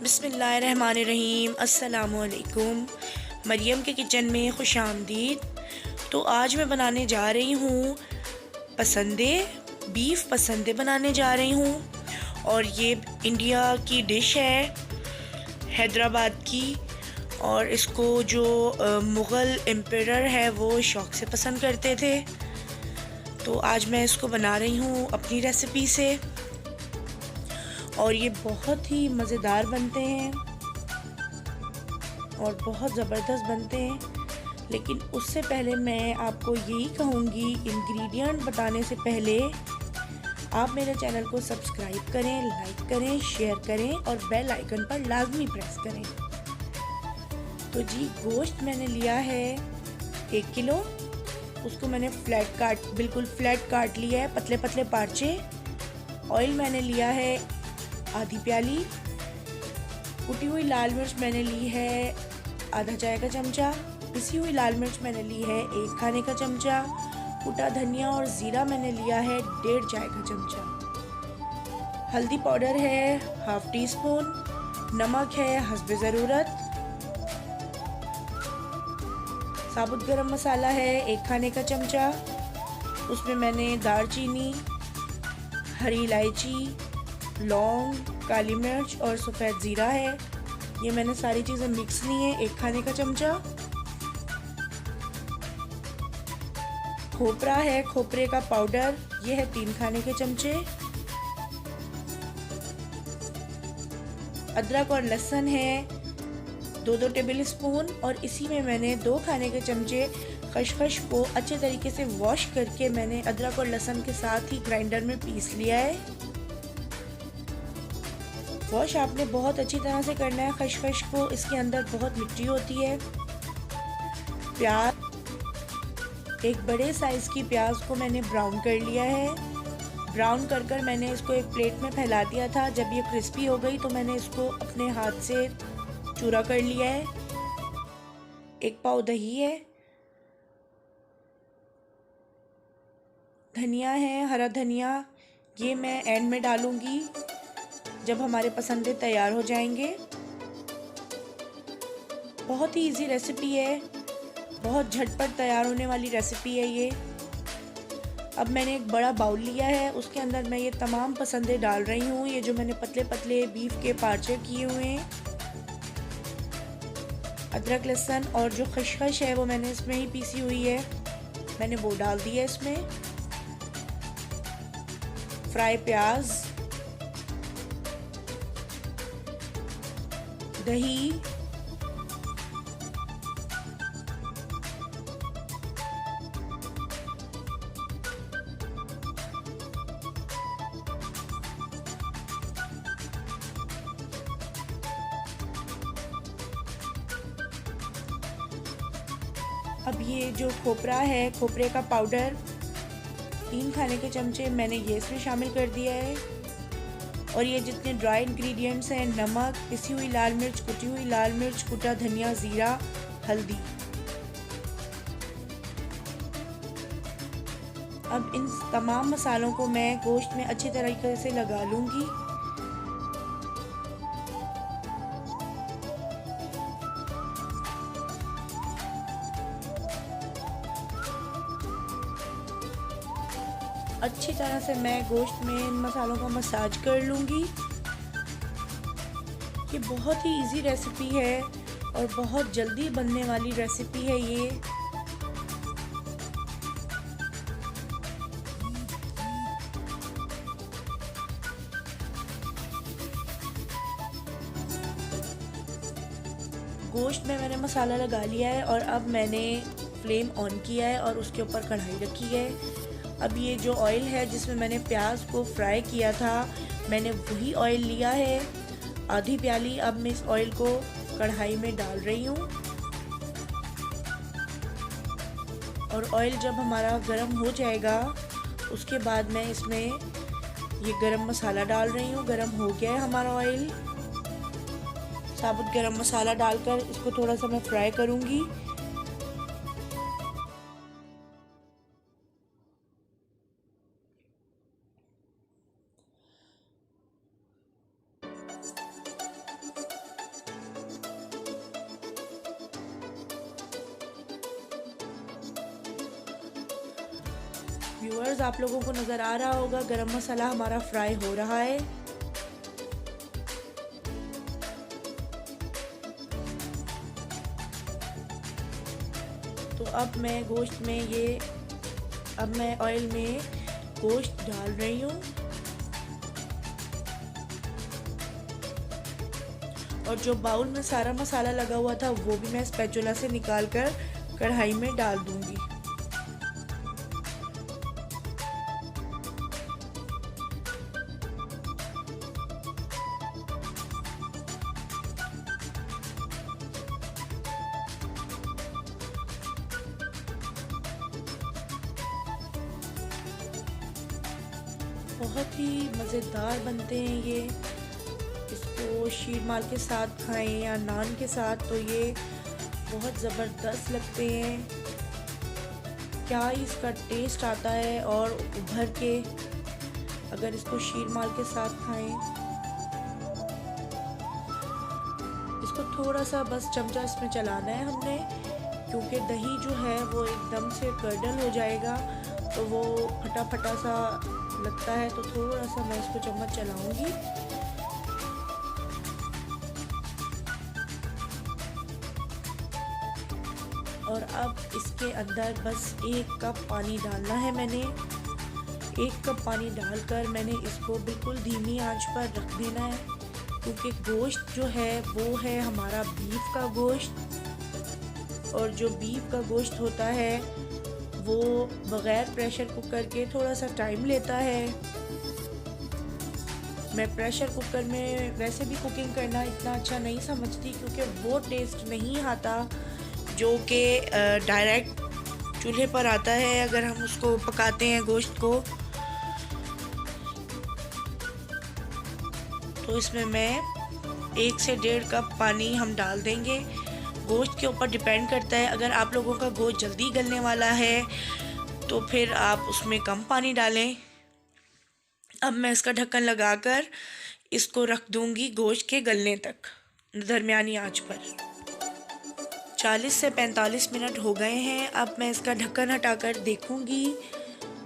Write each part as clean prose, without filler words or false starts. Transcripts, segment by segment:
बिस्मिल्लाहिर्रहमानिर्रहीम। अस्सलामुअलैकुम। मरियम के किचन में खुशामदीद। तो आज मैं बनाने जा रही हूँ पसंदे, बीफ पसंदे बनाने जा रही हूँ। और ये इंडिया की डिश है, हैदराबाद की। और इसको जो मुग़ल एम्परर है वो शौक़ से पसंद करते थे। तो आज मैं इसको बना रही हूँ अपनी रेसिपी से। और ये बहुत ही मज़ेदार बनते हैं और बहुत ज़बरदस्त बनते हैं। लेकिन उससे पहले मैं आपको यही कहूँगी, इंग्रेडिएंट बताने से पहले आप मेरे चैनल को सब्सक्राइब करें, लाइक करें, शेयर करें और बेल आइकन पर लाजमी प्रेस करें। तो जी, गोश्त मैंने लिया है 1 किलो। उसको मैंने बिल्कुल फ्लैट काट लिया है, पतले पतले पार्चे। ऑयल मैंने लिया है आधी प्याली। कुटी हुई लाल मिर्च मैंने ली है आधा चाय का चमचा। पिसी हुई लाल मिर्च मैंने ली है 1 खाने का चमचा। कुटा धनिया और ज़ीरा मैंने लिया है 1.5 चाय का चमचा। हल्दी पाउडर है ½ टी स्पून। नमक है हस्बे ज़रूरत। साबुत गरम मसाला है 1 खाने का चमचा। उसमें मैंने दालचीनी, हरी इलायची, लौंग, काली मिर्च और सफ़ेद ज़ीरा है। ये मैंने सारी चीज़ें मिक्स ली हैं 1 खाने का चमचा। खोपरा है, खोपरे का पाउडर, ये है 3 खाने के चमचे। अदरक और लहसुन है 2-2 टेबल स्पून। और इसी में मैंने 2 खाने के चमचे खसखस को अच्छे तरीके से वॉश करके मैंने अदरक और लहसुन के साथ ही ग्राइंडर में पीस लिया है। वॉश आपने बहुत अच्छी तरह से करना है खसखस को, इसके अंदर बहुत मिट्टी होती है। प्याज, एक बड़े साइज़ की प्याज को मैंने ब्राउन कर लिया है। ब्राउन कर मैंने इसको एक प्लेट में फैला दिया था। जब ये क्रिस्पी हो गई तो मैंने इसको अपने हाथ से चूरा कर लिया है। 1 पाव दही है। धनिया है, हरा धनिया, ये मैं एंड में डालूंगी जब हमारे पसंदे तैयार हो जाएंगे। बहुत ही इजी रेसिपी है, बहुत झटपट तैयार होने वाली रेसिपी है ये। अब मैंने एक बड़ा बाउल लिया है, उसके अंदर मैं ये तमाम पसंदे डाल रही हूँ। ये जो मैंने पतले पतले बीफ के पार्चे किए हुए हैं, अदरक लहसुन और जो खसखस है वो मैंने इसमें ही पीसी हुई है, मैंने वो डाल दी है इसमें। फ्राई प्याज, दही, अब ये जो खोपरा है, खोपरे का पाउडर 3 खाने के चमचे मैंने ये इसमें शामिल कर दिया है। और ये जितने ड्राई इंग्रेडिएंट्स हैं, नमक, पिसी हुई लाल मिर्च, कुटी हुई लाल मिर्च, कुटा धनिया, ज़ीरा, हल्दी। अब इन तमाम मसालों को मैं गोश्त में अच्छी तरीके से लगा लूँगी। अच्छी तरह से मैं गोश्त में इन मसालों का मसाज कर लूँगी। ये बहुत ही इजी रेसिपी है और बहुत जल्दी बनने वाली रेसिपी है ये। गोश्त में मैंने मसाला लगा लिया है और अब मैंने फ्लेम ऑन किया है और उसके ऊपर कढ़ाई रखी है। अब ये जो ऑयल है जिसमें मैंने प्याज को फ्राई किया था, मैंने वही ऑयल लिया है, आधी प्याली। अब मैं इस ऑयल को कढ़ाई में डाल रही हूँ। और ऑयल जब हमारा गर्म हो जाएगा उसके बाद मैं इसमें ये गरम मसाला डाल रही हूँ। गरम हो गया है हमारा ऑयल। साबुत गरम मसाला डालकर इसको थोड़ा सा मैं फ्राई करूँगी। व्यूअर्स, आप लोगों को नज़र आ रहा होगा गरम मसाला हमारा फ्राई हो रहा है। तो अब मैं ऑयल में गोश्त डाल रही हूँ और जो बाउल में सारा मसाला लगा हुआ था वो भी मैं स्पैचुला से निकाल कर कढ़ाई में डाल दूंगी। बहुत ही मज़ेदार बनते हैं ये। इसको शीरमाल के साथ खाएं या नान के साथ तो ये बहुत ज़बरदस्त लगते हैं। क्या इसका टेस्ट आता है और उभर के अगर इसको शीरमाल के साथ खाएं। इसको थोड़ा सा बस चमचा इसमें चलाना है हमने, क्योंकि दही जो है वो एकदम से कर्डल हो जाएगा तो वो फटा फटा सा लगता है। तो थोड़ा सा मैं इसको चम्मच चलाऊंगी। और अब इसके अंदर बस 1 कप पानी डालना है। मैंने 1 कप पानी डालकर मैंने इसको बिल्कुल धीमी आंच पर रख देना है, क्योंकि गोश्त जो है वो है हमारा बीफ का गोश्त। और जो बीफ का गोश्त होता है वो बग़ैर प्रेशर कुकर के थोड़ा सा टाइम लेता है। मैं प्रेशर कुकर में वैसे भी कुकिंग करना इतना अच्छा नहीं समझती, क्योंकि वो टेस्ट नहीं आता जो कि डायरेक्ट चूल्हे पर आता है अगर हम उसको पकाते हैं गोश्त को। तो इसमें मैं 1 से 1.5 कप पानी हम डाल देंगे। गोश्त के ऊपर डिपेंड करता है, अगर आप लोगों का गोश्त जल्दी गलने वाला है तो फिर आप उसमें कम पानी डालें। अब मैं इसका ढक्कन लगाकर इसको रख दूंगी गोश्त के गलने तक दरमियानी आंच पर। 40 से 45 मिनट हो गए हैं। अब मैं इसका ढक्कन हटाकर देखूंगी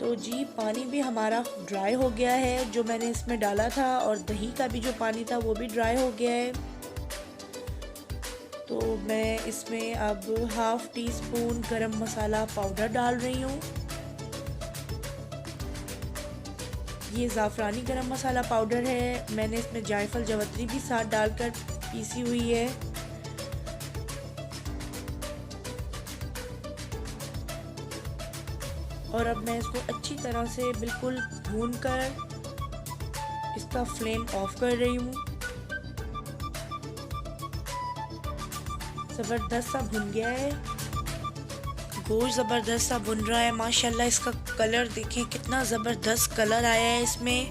तो जी पानी भी हमारा ड्राई हो गया है जो मैंने इसमें डाला था, और दही का भी जो पानी था वो भी ड्राई हो गया है। तो मैं इसमें अब 1/2 टीस्पून गरम मसाला पाउडर डाल रही हूँ। ये ज़ाफ़रानी गरम मसाला पाउडर है। मैंने इसमें जायफल जवतरी भी साथ डालकर पीसी हुई है। और अब मैं इसको अच्छी तरह से बिल्कुल भूनकर इसका फ्लेम ऑफ कर रही हूँ। ज़बरदस्त सा भुन गया है गोश्त, ज़बरदस्त सा भुन रहा है माशाल्लाह। इसका कलर देखें कितना ज़बरदस्त कलर आया है इसमें।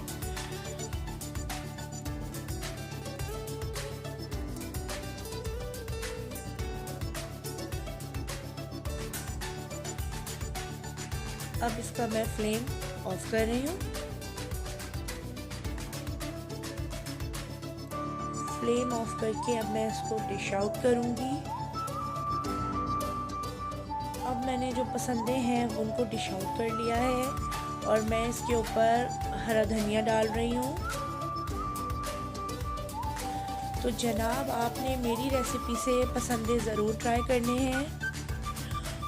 अब इसका मैं फ्लेम ऑफ कर रही हूँ। फ्लेम ऑफ करके अब मैं इसको डिश आउट करूँगी। अब मैंने जो पसंदे हैं उनको डिश आउट कर लिया है और मैं इसके ऊपर हरा धनिया डाल रही हूँ। तो जनाब आपने मेरी रेसिपी से पसंदे ज़रूर ट्राई करने हैं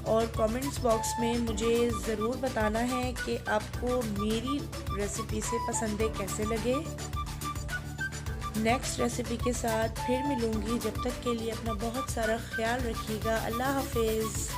और कमेंट्स बॉक्स में मुझे ज़रूर बताना है कि आपको मेरी रेसिपी से पसंदे कैसे लगे। नेक्स्ट रेसिपी के साथ फिर मिलूँगी। जब तक के लिए अपना बहुत सारा ख्याल रखिएगा। अल्लाह हाफिज़।